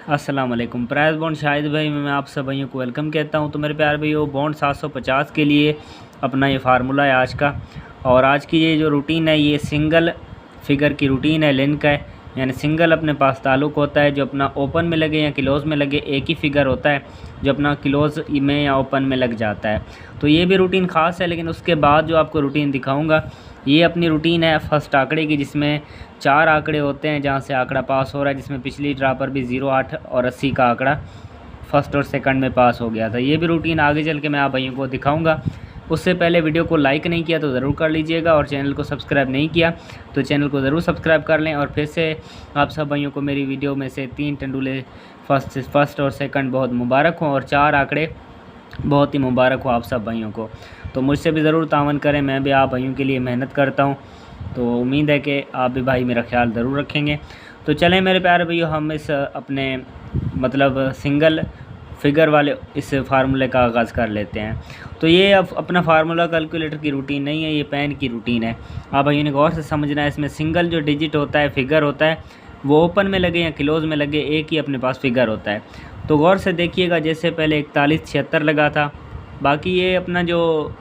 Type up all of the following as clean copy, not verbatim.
अस्सलाम वालेकुम। Price bond Shahid भाई में मैं आप सब भाइयों को वेलकम कहता हूं। तो मेरे प्यार भाइयों, बॉन्ड 750 के लिए अपना ये फार्मूला है आज का। और आज की ये जो रूटीन है ये सिंगल फिगर की रूटीन है, लिंक का है। यानी सिंगल अपने पास ताल्लुक़ होता है जो अपना ओपन में लगे या क्लोज़ में लगे, एक ही फिगर होता है जो अपना क्लोज़ में या ओपन में लग जाता है। तो ये भी रूटीन ख़ास है, लेकिन उसके बाद जो आपको रूटीन दिखाऊंगा ये अपनी रूटीन है फर्स्ट आंकड़े की, जिसमें 4 आंकड़े होते हैं जहाँ से आंकड़ा पास हो रहा है, जिसमें पिछली ड्रा पर भी 0, 8 और 80 का आंकड़ा फर्स्ट और सेकंड में पास हो गया था। ये भी रूटीन आगे चल के मैं आप भाइयों को दिखाऊंगा। उससे पहले वीडियो को लाइक नहीं किया तो ज़रूर कर लीजिएगा, और चैनल को सब्सक्राइब नहीं किया तो चैनल को ज़रूर सब्सक्राइब कर लें। और फिर से आप सब भाइयों को मेरी वीडियो में से 3 टंडुले फर्स्ट और सेकंड बहुत मुबारक हों, और 4 आंकड़े बहुत ही मुबारक हो आप सब भाइयों को। तो मुझसे भी ज़रूर तावन करें, मैं भी आप भाइयों के लिए मेहनत करता हूँ, तो उम्मीद है कि आप भी भाई मेरा ख्याल ज़रूर रखेंगे। तो चलें मेरे प्यारे भैया, हम इस अपने मतलब सिंगल फिगर वाले इस फार्मूले का आगाज़ कर लेते हैं। तो ये अब अपना फार्मूला कैलकुलेटर की रूटीन नहीं है, ये पेन की रूटीन है। आप भाइयों ने गौर से समझना है। इसमें सिंगल जो डिजिट होता है, फिगर होता है, वो ओपन में लगे या क्लोज़ में लगे, एक ही अपने पास फिगर होता है। तो गौर से देखिएगा, जैसे पहले 4176 लगा था। बाकी ये अपना जो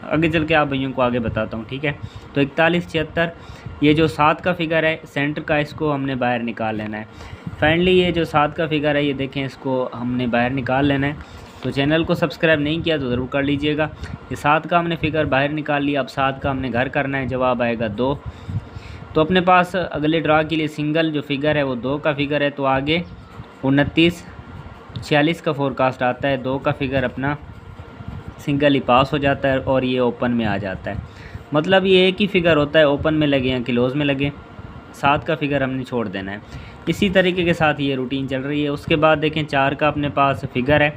आगे चल के आप भैया को आगे बताता हूँ, ठीक है। तो 4176 ये जो 7 का फिगर है सेंटर का, इसको हमने बाहर निकाल लेना है। फाइनली ये जो 7 का फिगर है ये देखें, इसको हमने बाहर निकाल लेना है। तो चैनल को सब्सक्राइब नहीं किया तो ज़रूर कर लीजिएगा। ये 7 का हमने फिगर बाहर निकाल लिया। अब 7 का हमने घर करना है, जवाब आएगा 2। तो अपने पास अगले ड्रा के लिए सिंगल जो फिगर है वो 2 का फिगर है। तो आगे 29 46 का फोरकास्ट आता है। 2 का फिगर अपना सिंगल ही पास हो जाता है और ये ओपन में आ जाता है। मतलब ये एक ही फिगर होता है, ओपन में लगे या क्लोज़ में लगे। 7 का फिगर हमने छोड़ देना है। इसी तरीके के साथ ये रूटीन चल रही है। उसके बाद देखें 4 का अपने पास फिगर है,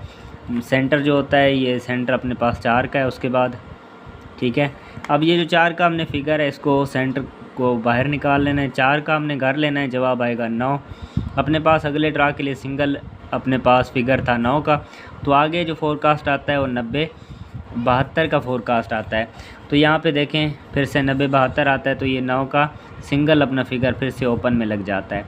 सेंटर जो होता है ये सेंटर अपने पास 4 का है। उसके बाद ठीक है, अब ये जो 4 का हमने फिगर है इसको सेंटर को बाहर निकाल लेना है। 4 का हमने घर लेना है, जवाब आएगा 9। अपने पास अगले ड्रा के लिए सिंगल अपने पास फिगर था 9 का। तो आगे जो फोरकास्ट आता है वो 90 72 का फोरकास्ट आता है। तो यहाँ पे देखें फिर से 90 72 आता है। तो ये 9 का सिंगल अपना फिगर फिर से ओपन में लग जाता है।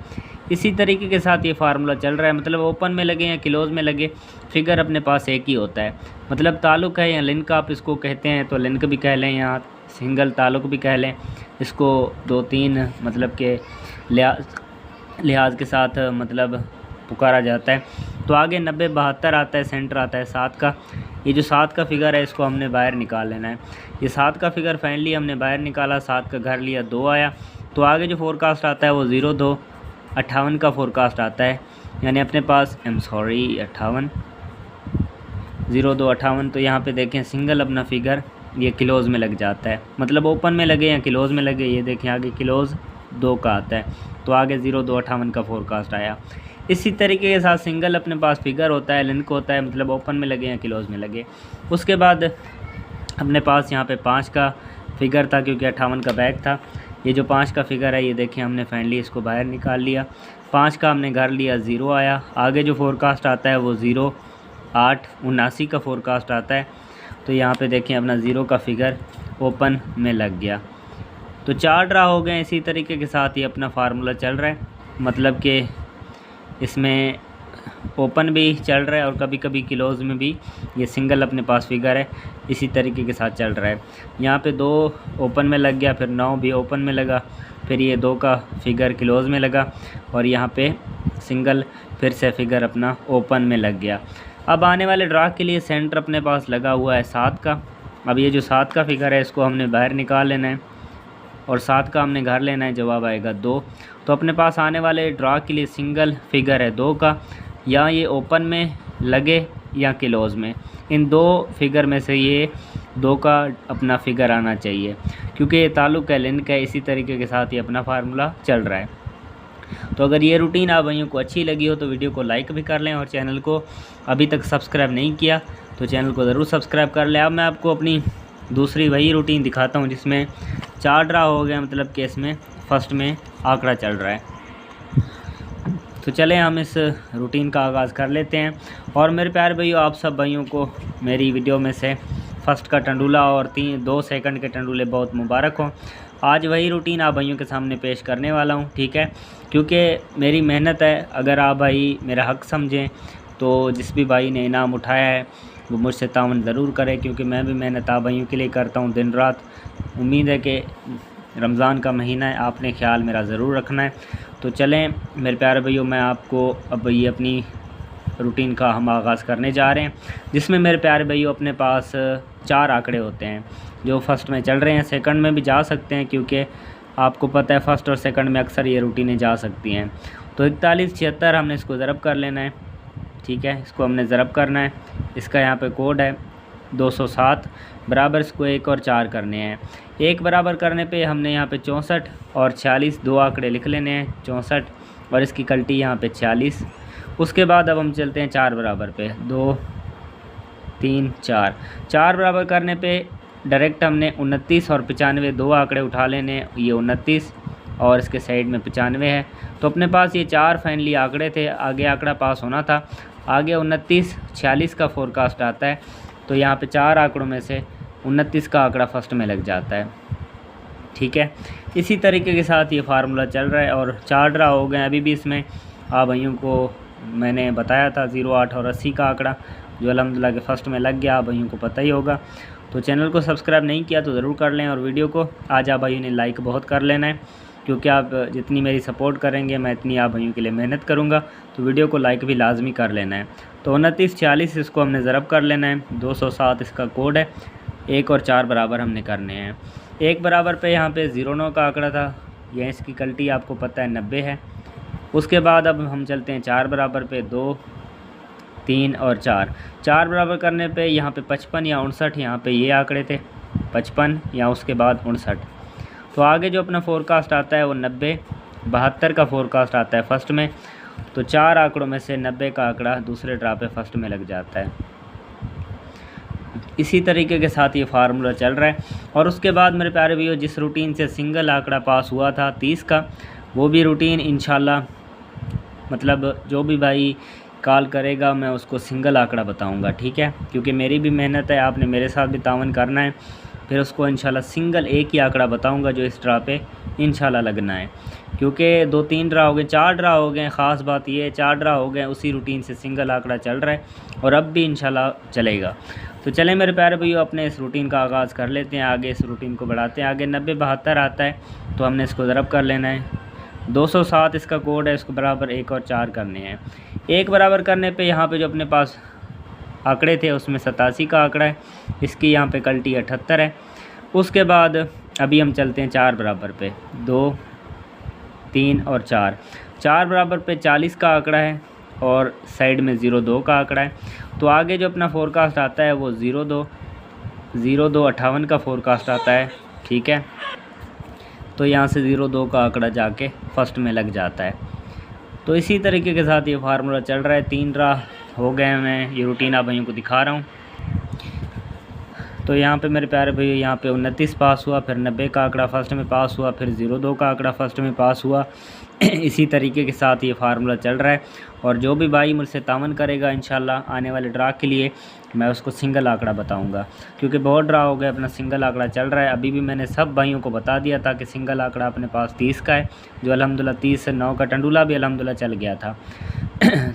इसी तरीके के साथ ये फार्मूला चल रहा है। मतलब ओपन में लगे या क्लोज़ में लगे, फिगर अपने पास एक ही होता है। मतलब ताल्लुक़ है या लिंक आप इसको कहते हैं, तो लिंक भी कह लें या सिंगल ताल्लुक़ भी कह लें। इसको 2-3 मतलब के लिहाज के साथ मतलब पुकारा जाता है। तो आगे 90 72 आता है, सेंटर आता है 7 का। ये जो 7 का फिगर है इसको हमने बाहर निकाल लेना है। ये 7 का फिगर फाइनली हमने बाहर निकाला, 7 का घर लिया, 2 आया। तो आगे जो फोरकास्ट आता है वो 02 58 का फोरकास्ट आता है। यानी अपने पास 58 02 58। तो यहाँ पे देखें सिंगल अपना फिगर ये क्लोज़ में लग जाता है। मतलब ओपन में लगे या क्लोज़ में लगे, ये देखें आगे क्लोज़ 2 का आता है। तो आगे 02 58 का फोरकास्ट आया। इसी तरीके के साथ सिंगल अपने पास फिगर होता है, लिंक होता है, मतलब ओपन में लगे या क्लोज़ में लगे। उसके बाद अपने पास यहाँ पे 5 का फिगर था, क्योंकि 58 का बैक था। ये जो 5 का फिगर है ये देखें हमने फाइनली इसको बाहर निकाल लिया। 5 का हमने घर लिया, 0 आया। आगे जो फोरकास्ट आता है वो 0 8 79 का फोरकास्ट आता है। तो यहाँ पे देखें अपना 0 का फिगर ओपन में लग गया। तो 4 ड्रा हो गए। इसी तरीके के साथ ये अपना फार्मूला चल रहा है। मतलब कि इसमें ओपन भी चल रहा है और कभी कभी क्लोज़ में भी ये सिंगल अपने पास फिगर है। इसी तरीके के साथ चल रहा है। यहाँ पे 2 ओपन में लग गया, फिर 9 भी ओपन में लगा, फिर ये 2 का फिगर क्लोज़ में लगा, और यहाँ पे सिंगल फिर से फिगर अपना ओपन में लग गया। अब आने वाले ड्रा के लिए सेंटर अपने पास लगा हुआ है 7 का। अब ये जो 7 का फिगर है इसको हमने बाहर निकाल लेना है, और 7 का हमने घर लेना है, जवाब आएगा 2। तो अपने पास आने वाले ड्रा के लिए सिंगल फिगर है 2 का, या ये ओपन में लगे या क्लोज़ में, इन 2 फिगर में से ये 2 का अपना फिगर आना चाहिए, क्योंकि ये ताल्लुक़ है, लिंक है। इसी तरीके के साथ ये अपना फार्मूला चल रहा है। तो अगर ये रूटीन आप भाइयों को अच्छी लगी हो तो वीडियो को लाइक भी कर लें, और चैनल को अभी तक सब्सक्राइब नहीं किया तो चैनल को ज़रूर सब्सक्राइब कर लें। अब मैं आपको अपनी दूसरी वही रूटीन दिखाता हूँ जिसमें 4 ड्रा हो गया, मतलब कि इसमें फर्स्ट में आंकड़ा चल रहा है। तो चलें हम इस रूटीन का आगाज़ कर लेते हैं। और मेरे प्यारे भाइयों, आप सब भाइयों को मेरी वीडियो में से फर्स्ट का टंडूला और 2 सेकंड के टंडूले बहुत मुबारक हों। आज वही रूटीन आप भाइयों के सामने पेश करने वाला हूँ, ठीक है। क्योंकि मेरी मेहनत है, अगर आप भाई मेरा हक़ समझें तो जिस भी भाई ने इनाम उठाया है वो मुझसे तावन ज़रूर करे, क्योंकि मैं भी मेहनत आप भाइयों के लिए करता हूँ दिन रात। उम्मीद है कि रमज़ान का महीना है, आपने ख्याल मेरा ज़रूर रखना है। तो चलें मेरे प्यारे भाइयों, मैं आपको अब ये अपनी रूटीन का हम आगाज़ करने जा रहे हैं, जिसमें मेरे प्यारे भाइयों अपने पास 4 आंकड़े होते हैं जो फर्स्ट में चल रहे हैं। सेकंड में भी जा सकते हैं, क्योंकि आपको पता है फर्स्ट और सेकंड में अक्सर ये रूटीनें जा सकती हैं। तो 4176 हमने इसको ज़रब कर लेना है, ठीक है। इसको हमने ज़रब करना है, इसका यहाँ पे कोड है 207 बराबर इसको 1 और 4 करने हैं। 1 बराबर करने पे हमने यहाँ पे 64 और 46 दो आंकड़े लिख लेने हैं, 64 और इसकी कल्टी यहाँ पे 46। उसके बाद अब हम चलते हैं 4 बराबर पे, 2 3 4। 4 बराबर करने पे डायरेक्ट हमने 29 और 95 दो आंकड़े उठा लेने, ये 29 और इसके साइड में 95 है। तो अपने पास ये 4 फाइनली आंकड़े थे, आगे आंकड़ा पास होना था। आगे 29 46 का फोरकास्ट आता है, तो यहाँ पे 4 आंकड़ों में से 29 का आंकड़ा फर्स्ट में लग जाता है, ठीक है। इसी तरीके के साथ ये फार्मूला चल रहा है और 4 ड्रा हो गए अभी भी इसमें। आप भाइयों को मैंने बताया था 08 और 80 का आंकड़ा जो अल्हम्दुलिल्लाह के फर्स्ट में लग गया, आप भाइयों को पता ही होगा। तो चैनल को सब्सक्राइब नहीं किया तो ज़रूर कर लें, और वीडियो को आज आप भाइयों ने लाइक बहुत कर लेना है, क्योंकि आप जितनी मेरी सपोर्ट करेंगे मैं इतनी आप भाइयों के लिए मेहनत करूँगा। तो वीडियो को लाइक भी लाजमी कर लेना है। तो 29 46 इसको हमने ज़रब कर लेना है, 207 इसका कोड है। 1 और 4 बराबर हमने करने हैं। 1 बराबर पे यहाँ पे 09 का आंकड़ा था, यह इसकी कल्टी आपको पता है 90 है। उसके बाद अब हम चलते हैं 4 बराबर पे, 2 3 और 4। 4 बराबर करने पे यहाँ पे 55 या 59, यहाँ पे ये आंकड़े थे 55 या उसके बाद 59। तो आगे जो अपना फोरकास्ट आता है वो 90 72 का फोरकास्ट आता है फर्स्ट में। तो 4 आंकड़ों में से 90 का आंकड़ा दूसरे ड्रा पे फर्स्ट में लग जाता है। इसी तरीके के साथ ये फार्मूला चल रहा है। और उसके बाद मेरे प्यारे भैया, जिस रूटीन से सिंगल आंकड़ा पास हुआ था 30 का, वो भी रूटीन इंशाल्लाह, मतलब जो भी भाई कॉल करेगा मैं उसको सिंगल आंकड़ा बताऊंगा, ठीक है। क्योंकि मेरी भी मेहनत है, आपने मेरे साथ भी तावन करना है। फिर उसको इंशाल्लाह सिंगल एक ही आंकड़ा बताऊंगा जो इस ड्रा पे इंशाल्लाह लगना है। क्योंकि 2-3 ड्रा हो गए, 4 ड्रा हो गए। ख़ास बात ये है 4 ड्रा हो गए, उसी रूटीन से सिंगल आंकड़ा चल रहा है और अब भी इंशाल्लाह चलेगा। तो चलें मेरे प्यारे भैया, अपने इस रूटीन का आगाज़ कर लेते हैं, आगे इस रूटीन को बढ़ाते हैं। आगे 90 72 आता है, तो हमने इसको ज़रब कर लेना है। 207 इसका कोड है, इसको बराबर 1 और 4 करने हैं। 1 बराबर करने पे यहाँ पे जो अपने पास आंकड़े थे उसमें 87 का आंकड़ा है, इसकी यहाँ पे कल्टी 78 है। उसके बाद अभी हम चलते हैं 4 बराबर पे, 2 3 और 4। 4 बराबर पे 40 का आंकड़ा है और साइड में 02 का आंकड़ा है। तो आगे जो अपना फोरकास्ट आता है वो 02 58 का फोरकास्ट आता है, ठीक है। तो यहाँ से 02 का आंकड़ा जाके फर्स्ट में लग जाता है। तो इसी तरीके के साथ ये फार्मूला चल रहा है। 3 ड्रा हो गए, मैं ये रूटीन आप भाइयों को दिखा रहा हूँ। तो यहाँ पे मेरे प्यारे भैया, यहाँ पे 29 पास हुआ, फिर 90 का आंकड़ा फर्स्ट में पास हुआ, फिर 02 का आंकड़ा फर्स्ट में पास हुआ। इसी तरीके के साथ ये फार्मूला चल रहा है। और जो भी भाई मुझसे तावन करेगा इंशाल्लाह आने वाले ड्रा के लिए मैं उसको सिंगल आंकड़ा बताऊंगा, क्योंकि बहुत ड्रा हो गया, अपना सिंगल आंकड़ा चल रहा है। अभी भी मैंने सब भाइयों को बता दिया था कि सिंगल आंकड़ा अपने पास 30 का है, जो अल्हम्दुलिल्लाह 30 से 9 का टंडूला भी अल्हम्दुलिल्लाह चल गया था।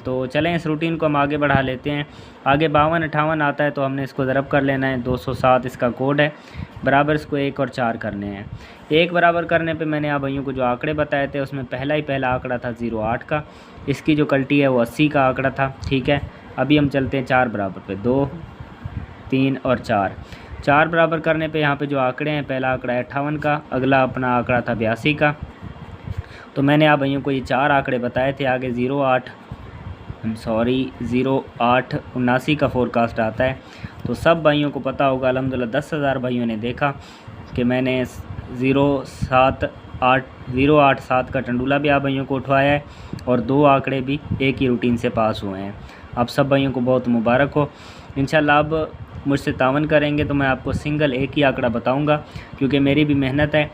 तो चलें इस रूटीन को हम आगे बढ़ा लेते हैं। आगे 52 58 आता है, तो हमने इसको ज़रब कर लेना है। 207 इसका कोड है, बराबर इसको 1 और 4 करने हैं। 1 बराबर करने पे मैंने आप भाइयों को जो आंकड़े बताए थे उसमें पहला आंकड़ा था 08 का, इसकी जो कल्टी है वो 80 का आंकड़ा था, ठीक है। अभी हम चलते हैं 4 बराबर पे, 2 3 और 4। 4 बराबर करने पे यहाँ पे जो आंकड़े हैं, पहला आंकड़ा है 58 का, अगला अपना आंकड़ा था 82 का। तो मैंने आप भाइयों को ये 4 आंकड़े बताए थे। आगे 08 79 का फोरकास्ट आता है। तो सब भाइयों को पता होगा, अल्हम्दुलिल्लाह 10,000 भाइयों ने देखा कि मैंने 087 का टंडूला भी आप भाइयों को उठवाया है और 2 आंकड़े भी एक ही रूटीन से पास हुए हैं। आप सब भाइयों को बहुत मुबारक हो। इंशाल्लाह अब मुझसे तावन करेंगे तो मैं आपको सिंगल एक ही आंकड़ा बताऊंगा, क्योंकि मेरी भी मेहनत है।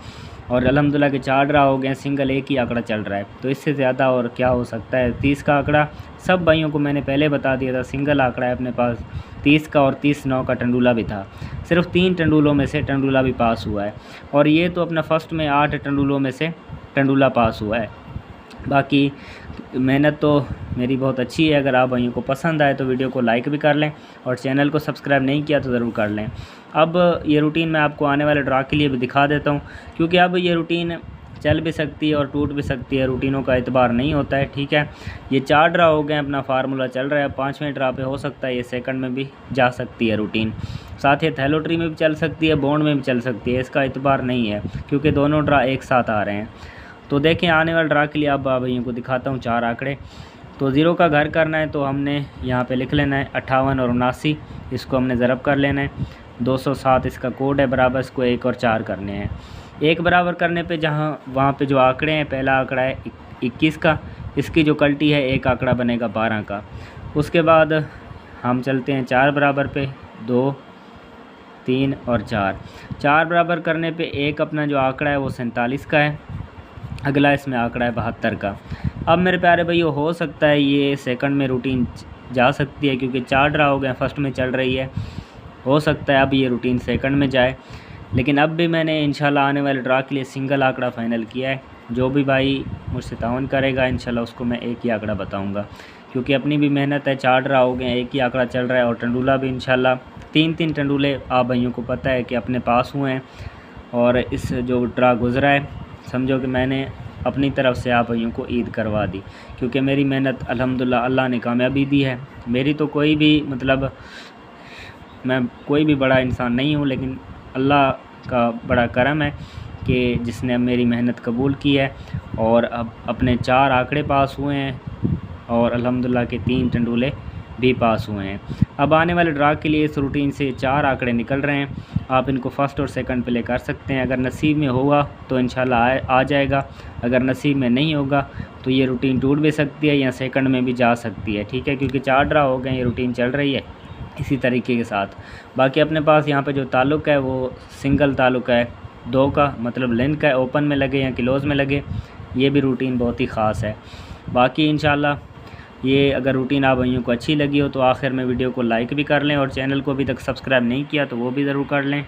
और अल्हम्दुलिल्लाह के 4 ड्रा हो गए, सिंगल एक ही आंकड़ा चल रहा है। तो इससे ज़्यादा और क्या हो सकता है। 30 का आंकड़ा सब भाइयों को मैंने पहले बता दिया था, सिंगल आंकड़ा है अपने पास 30 का, और 30-9 का टंडूला भी था। सिर्फ 3 टंडूलों में से टंडूला भी पास हुआ है, और ये तो अपना फर्स्ट में 8 टंडूलों में से टंडूला पास हुआ है। बाकी मेहनत तो मेरी बहुत अच्छी है। अगर आप भाइयों को पसंद आए तो वीडियो को लाइक भी कर लें, और चैनल को सब्सक्राइब नहीं किया तो ज़रूर कर लें। अब ये रूटीन मैं आपको आने वाले ड्रा के लिए भी दिखा देता हूँ, क्योंकि अब ये रूटीन चल भी सकती है और टूट भी सकती है, रूटीनों का एतबार नहीं होता है। ठीक है, ये 4 ड्रा हो गए, अपना फार्मूला चल रहा है। 5वें ड्रा पे हो सकता है ये सेकंड में भी जा सकती है रूटीन, साथ ही थैलोट्री में भी चल सकती है, बॉन्ड में भी चल सकती है। इसका एतबार नहीं है क्योंकि दोनों ड्रा एक साथ आ रहे हैं। तो देखें आने वाले ड्रा के लिए अब भाइयों को दिखाता हूँ 4 आंकड़े। तो ज़ीरो का घर करना है तो हमने यहाँ पे लिख लेना है 58 और 79, इसको हमने ज़रब कर लेना है। 207 इसका कोड है, बराबर इसको 1 और 4 करने हैं। 1 बराबर करने पे जहाँ वहाँ पे जो आंकड़े हैं, पहला आंकड़ा है 21 का, इसकी जो कल्टी है एक आंकड़ा बनेगा 12 का। उसके बाद हम चलते हैं 4 बराबर पे, 2, 3 और 4। 4 बराबर करने पे एक अपना जो आंकड़ा है वो 47 का है, अगला इसमें आंकड़ा है 72 का। अब मेरे प्यारे भैया हो सकता है ये सेकंड में रूटीन जा सकती है, क्योंकि 4 ड्रा हो गए, फर्स्ट में चल रही है। हो सकता है अब ये रूटीन सेकंड में जाए, लेकिन अब भी मैंने इंशाल्लाह आने वाले ड्रा के लिए सिंगल आंकड़ा फ़ाइनल किया है। जो भी भाई मुझसे तावन करेगा इंशाल्लाह उसको मैं एक ही आंकड़ा बताऊँगा, क्योंकि अपनी भी मेहनत है। 4 ड्रा हो गए, एक ही आंकड़ा चल रहा है, और टंडूला भी इंशाल्लाह 3-3 टंडूले आप भाइयों को पता है कि अपने पास हुए हैं। और इस जो ड्रा गुज़रा है समझो कि मैंने अपनी तरफ से आप भाइयों को ईद करवा दी, क्योंकि मेरी मेहनत अल्हम्दुलिल्लाह अल्लाह ने कामयाबी दी है। मेरी तो कोई भी मतलब मैं कोई भी बड़ा इंसान नहीं हूँ, लेकिन अल्लाह का बड़ा करम है कि जिसने अब मेरी मेहनत कबूल की है, और अब अपने 4 आंकड़े पास हुए हैं, और अल्हम्दुलिल्लाह के 3 टंडूले भी पास हुए हैं। अब आने वाले ड्रा के लिए इस रूटीन से 4 आंकड़े निकल रहे हैं, आप इनको फर्स्ट और सेकंड प्ले कर सकते हैं। अगर नसीब में होगा तो इंशाल्लाह आ जाएगा, अगर नसीब में नहीं होगा तो ये रूटीन टूट भी सकती है या सेकंड में भी जा सकती है। ठीक है, क्योंकि 4 ड्रा हो गए, ये रूटीन चल रही है इसी तरीके के साथ। बाकी अपने पास यहाँ पे जो ताल्लुक़ है वो सिंगल ताल्लुक़ है, 2 का मतलब लेंथ का है, ओपन में लगे या क्लोज़ में लगे, ये भी रूटीन बहुत ही ख़ास है। बाकी इंशाल्लाह ये अगर रूटीन आप भाइयों को अच्छी लगी हो तो आखिर में वीडियो को लाइक भी कर लें, और चैनल को अभी तक सब्सक्राइब नहीं किया तो वो भी ज़रूर कर लें।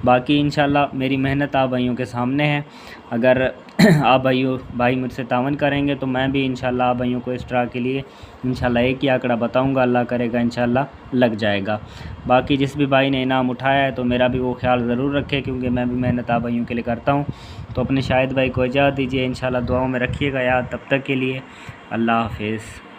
बाकी इंशाल्लाह मेरी मेहनत आप भाइयों के सामने है। अगर आप भाई मुझसे तावन करेंगे तो मैं भी इंशाल्लाह आप भाइयों को इस ड्रा के लिए इंशाल्लाह एक ही आंकड़ा बताऊंगा, अल्लाह करेगा इंशाल्लाह लग जाएगा। बाकी जिस भी भाई ने इनाम उठाया है तो मेरा भी वो ख्याल ज़रूर रखे, क्योंकि मैं भी मेहनत आप भाइयों के लिए करता हूँ। तो अपने शाहिद भाई को इजाज़त दीजिए, इंशाल्लाह दुआओं में रखिएगा याद। तब तक के लिए अल्लाह हाफिज़।